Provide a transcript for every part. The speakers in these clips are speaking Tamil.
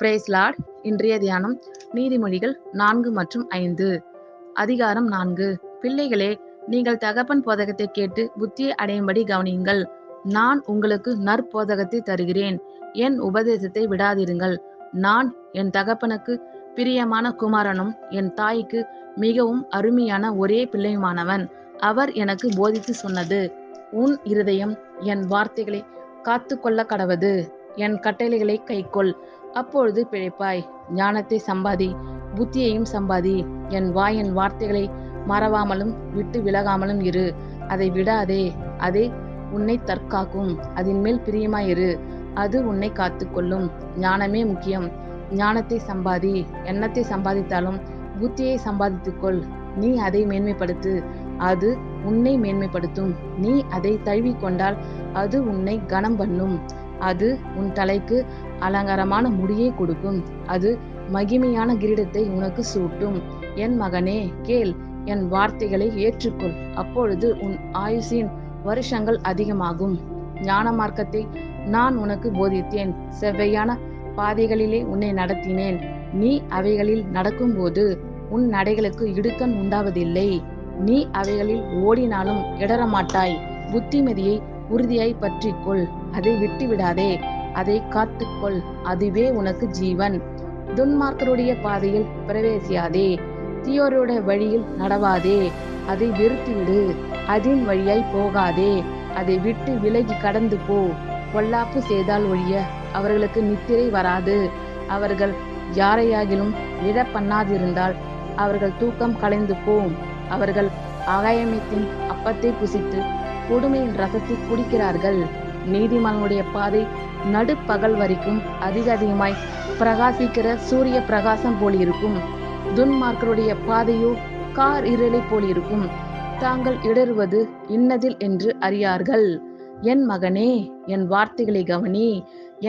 Price Lord. இன்றைய தியானம் நீதிமொழிகள் 4 மற்றும் 5. அதிகாரம் 4. பிள்ளைகளே, நீங்கள் தகப்பன் போதகத்தை கேட்டு புத்தியை அடையும்படி கவனியுங்கள். நான் உங்களுக்கு நற்போதகத்தை தருகிறேன், என் உபதேசத்தை விடாதிருங்கள். நான் என் தகப்பனுக்கு பிரியமான குமாரனும் என் தாய்க்கு மிகவும் அருமையான ஒரே பிள்ளையுமானவன். அவர் எனக்கு போதித்து சொன்னது, உன் இருதயம் என் வார்த்தைகளை காத்து கொள்ள கடவது, என் கட்டளைகளை கைக்கொள், அப்பொழுது பிழைப்பாய். ஞானத்தை சம்பாதி, புத்தியையும் சம்பாதி. என் வாயின் வார்த்தைகளை மறவாமலும் விட்டு விலகாமலும் இரு. அதை விடாதே, அதை உன்னை தற்காக்கும். அதன் மேல் பிரியமாயிரு, அது உன்னை காத்துக்கொள்ளும். ஞானமே முக்கியம். ஞானத்தை சம்பாதி. எண்ணத்தை சம்பாதித்தாலும் புத்தியை சம்பாதித்துக்கொள். நீ அதை மேன்மைப்படுத்து, அது உன்னை மேன்மைப்படுத்தும். நீ அதை தழுவிக்கொண்டால் அது உன்னை கனம் பண்ணும். அது உன் தலைக்கு அலங்காரமான முடியை கொடுக்கும். அது மகிமையான கிரீடத்தை உனக்கு சூட்டும். என் மகனே, கேள், என் வார்த்தைகளை ஏற்றுக்கொள், அப்பொழுது உன் ஆயுசின் வருஷங்கள் அதிகமாகும். ஞான மார்க்கத்தை நான் உனக்கு போதித்தேன், செவ்வையான பாதைகளிலே உன்னை நடத்தினேன். நீ அவைகளில் நடக்கும்போது உன் நடைகளுக்கு இடுக்கண் உண்டாவதில்லை. நீ அவைகளில் ஓடினாலும் இடரமாட்டாய். புத்திமதியை உறுதியாய் பற்றிக்கொள், அதை விட்டு விடாதே, அதை காத்துக்கொள், அதுவே உனக்கு ஜீவன். துன்மார்க்கருடைய பாதையில் பிரவேசியாதே, தீயோருடைய வழியில் நடவாதே. அதை வெறுத்துவிடு, அதன் வழியாய் போகாதே, அதை விட்டு விலகி கடந்து போ. பொல்லாப்பு செய்தால் ஒழிய அவர்களுக்கு நித்திரை வராது. அவர்கள் யாரையாகிலும் விழ பண்ணாதிருந்தால் அவர்கள் தூக்கம் கலைந்து போம். அவர்கள் ஆகாயத்தின் அப்பத்தை புசித்து கொடுமையின் ரசத்தை குடிக்கிறார்கள். நீதிமானுடைய பாதை நடுப்பகல் வரைக்கும் அதிகமாய் பிரகாசிக்கிற சூரிய பிரகாசம் போலிருக்கும். துன்மார்க்கருடைய பாதையோ கார் இருளை போலிருக்கும். தாங்கள் இடறுவது இன்னதில் என்று அறியார்கள். என் மகனே, என் வார்த்தைகளை கவனி,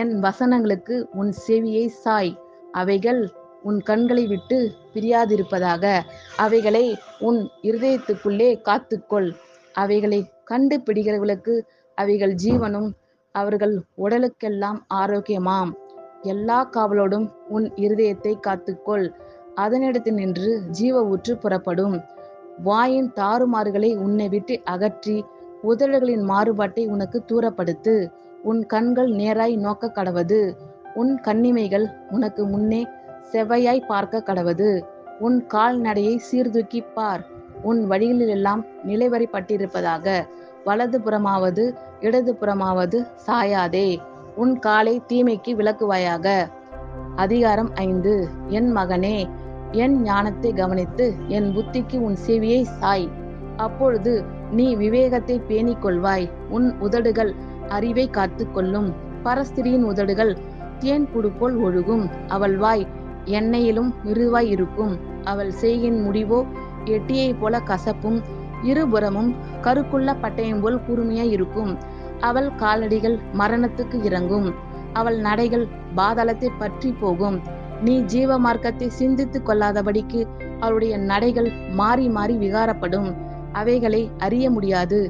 என் வசனங்களுக்கு உன் செவியை சாய். அவைகள் உன் கண்களை விட்டு பிரியாதிருப்பதாக. அவைகளை உன் இருதயத்துக்குள்ளே காத்துக்கொள். அவைகளை கண்டுபிடிக்கிறவர்களுக்கு அவைகள் ஜீவனும் அவர்கள் உடலுக்கெல்லாம் ஆரோக்கியமாம். எல்லா காவலோடும் உன் இருதயத்தை காத்துக்கொள், அதனிடத்து நின்று ஜீவ ஊற்று புறப்படும். வாயின் தாறுமாறுகளை உன்னை விட்டு அகற்றி உதடுகளின் மாறுபாட்டை உனக்கு தூரப்படுத்து. உன் கண்கள் நேராய் நோக்க கடவது, உன் கண்ணிமைகள் உனக்கு முன்னே செவ்வையாய் பார்க்க கடவது. உன் கால்நடையை சீர்தூக்கி பார், உன் வழிகளிலெல்லாம் நிலைவரைப்பட்டிருப்பதாக. வலது புறமாவது இடது புறமாவது சாயாதே. உன் காலை தீமைக்கு விலக்குவாயாக. அதிகாரம் 5. என் மகனே, என் ஞானத்தை கவனித்து என் புத்திக்கு உன் செவியை சாய். அப்பொழுது நீ விவேகத்தை பேணிக் கொள்வாய். உன் உதடுகள் அறிவை காத்து கொள்ளும். பரஸ்திரியின் உதடுகள் தேன் கூடு போல் ஒழுகும். அவள் வாய் எண்ணெயிலும் மிருதுவாய் இருக்கும். அவள் செய்கின் முடிவோ எட்டியை போல கசப்பும் இருபுறமும் கருக்குள்ள பட்டயம் போல் கூர்மையாய் இருக்கும். அவள் காலடிகள் மரணத்துக்கு இறங்கும். அவள் நடைகள் பாதாளத்தை பற்றி போகும். நீ ஜீவ மார்க்கத்தை சிந்தித்து கொள்ளாதபடிக்கு அவளுடைய நடைகள் மாறி மாறி விகாரப்படும். அவைகளை அறிய முடியாது.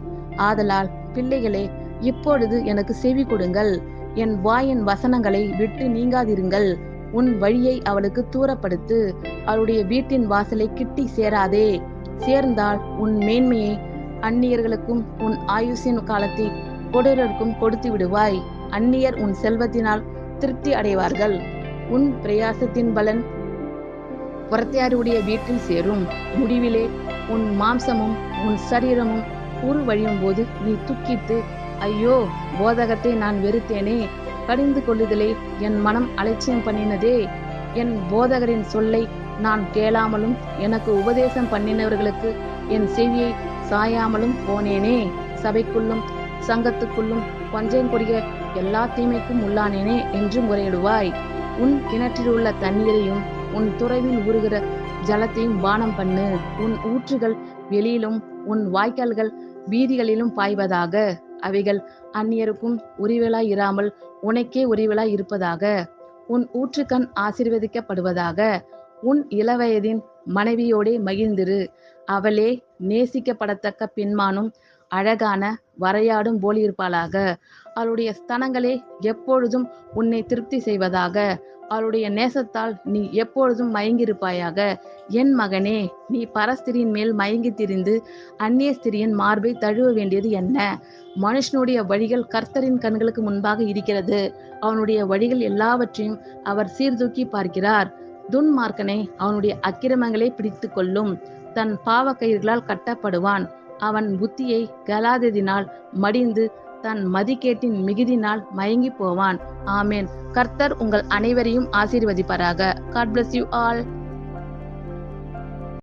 ஆதலால் பிள்ளைகளே, இப்பொழுது எனக்கு செவி கொடுங்கள். என் வாயின் வசனங்களை விட்டு நீங்காதிருங்கள். உன் வழியை அவளுக்கு தூரப்படுத்து. அவளுடைய வீட்டின் வாசலை கிட்டி சேராதே. சேர்ந்தால் உன் மேன்மையை அந்நியர்களுக்கும் உன் ஆயுசின் காலத்தை கொடூரருக்கும் கொடுத்து விடுவாய். அந்நியர் உன் செல்வத்தினால் திருப்தி அடைவார்கள். உன் பிரயாசத்தின் பலன் புறத்தியாருடைய வீட்டில் சேரும். முடிவிலே உன் மாம்சமும் உன் சரீரமும் உருவழியும் போது நீ துக்கித்து, ஐயோ, போதகத்தை நான் வெறுத்தேனே, கடிந்து கொள்ளுதலை என் மனம் அலட்சியம் பண்ணினதே. என் போதகரின் சொல்லை நான் கேளாமலும் எனக்கு உபதேசம் பண்ணினவர்களுக்கு என் செவியை சாயாமலும் போனேனே. சபைக்குள்ளும் சங்கத்துக்குள்ளும் பஞ்சம் கொடிய எல்லா தீமைக்கும் உள்ளானேனே என்று முறையிடுவாய். உன் கிணற்றில் உள்ள தண்ணீரையும் உன் துறவில் ஊறுகிற ஜலத்தையும் பானம் பண்ணு. உன் ஊற்றுகள் வெளியிலும் உன் வாய்க்கால்கள் வீதிகளிலும் பாய்வதாக. அவைகள் அந்நியருக்கும் உரிவலாய் இராமல் உனக்கே உரிவலாய் இருப்பதாக. உன் ஊற்றுக்கண் ஆசீர்வதிக்கப்படுவதாக. உன் இளவயதின் மனைவியோடே மகிழ்ந்திரு. அவளே நேசிக்கப்படத்தக்க பெண்மானும் அழகான வரையாடும் போல் இருப்பாளாக. அவளுடைய ஸ்தனங்களே எப்பொழுதும் உன்னை திருப்தி செய்வதாக. அவளுடைய நேசத்தால் நீ எப்பொழுதும் மயங்கியிருப்பாயாக. என் மகனே, நீ பரஸ்திரியின் மேல் மயங்கி திரிந்து அந்நிய ஸ்திரியின் மார்பை தழுவ வேண்டியது என்ன? மனுஷனுடைய வழிகள் கர்த்தரின் கண்களுக்கு முன்பாக இருக்கிறது. அவனுடைய வழிகள் எல்லாவற்றையும் அவர் சீர்தூக்கி பார்க்கிறார். துன்மார்க்கனை அவனுடைய அக்கிரமங்களை பிடித்து கொள்ளும். தன் பாவக்கயிர்களால் கட்டப்படுவான். அவன் புத்தியை கலாததினால் மடிந்து தன் மதிகேட்டின் மிகுதினால் மயங்கி போவான். ஆமேன். கர்த்தர் உங்கள் அனைவரையும் ஆசீர்வதிப்பாராக. God bless you all.